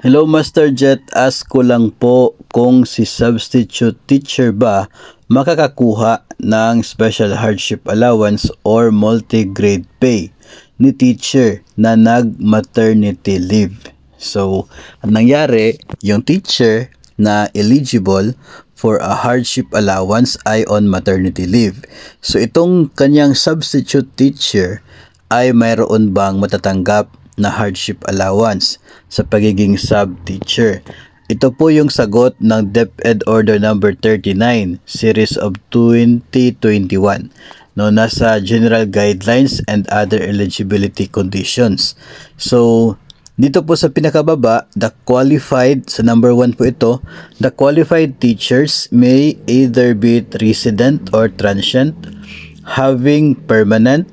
Hello Master Jet, ask ko lang po kung si substitute teacher ba makakakuha ng special hardship allowance or multi-grade pay ni teacher na nag-maternity leave. So, ang nangyari, yung teacher na eligible for a hardship allowance ay on maternity leave. So, itong kanyang substitute teacher ay mayroon bang matatanggap na hardship allowance sa pagiging sub-teacher? Ito po yung sagot ng DepEd Order number 39 Series of 2021 nasa General Guidelines and Other Eligibility Conditions. So dito po sa pinakababa, the qualified, sa number 1 po ito, the qualified teachers may either be resident or transient, having permanent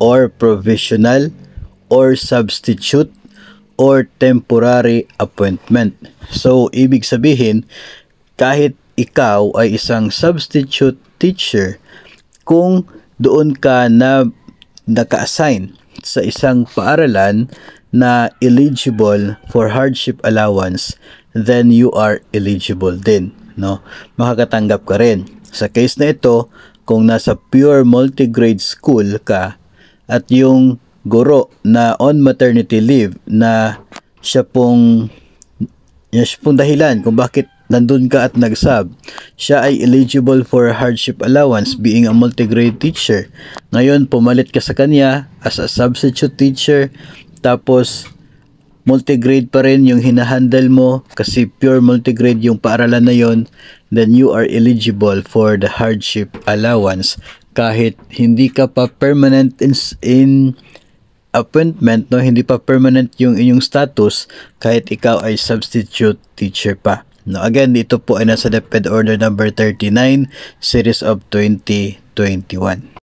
or provisional or substitute or temporary appointment. So, ibig sabihin, kahit ikaw ay isang substitute teacher, kung doon ka na naka-assign sa isang paaralan na eligible for hardship allowance, then you are eligible din, no? Makakatanggap ka rin. Sa case na ito, kung nasa pure multigrade school ka at yung guro na on maternity leave na siya pong dahilan kung bakit nandun ka at nag-sub, siya ay eligible for hardship allowance being a multigrade teacher. Ngayon, pumalit ka sa kanya as a substitute teacher, tapos multigrade pa rin yung hinahandle mo kasi pure multigrade yung paaralan na yon, then you are eligible for the hardship allowance kahit hindi ka pa permanent in appointment, no, hindi pa permanent yung inyong status kahit ikaw ay substitute teacher pa. No, again, ito po ay nasa DepEd Order number 39 Series of 2021.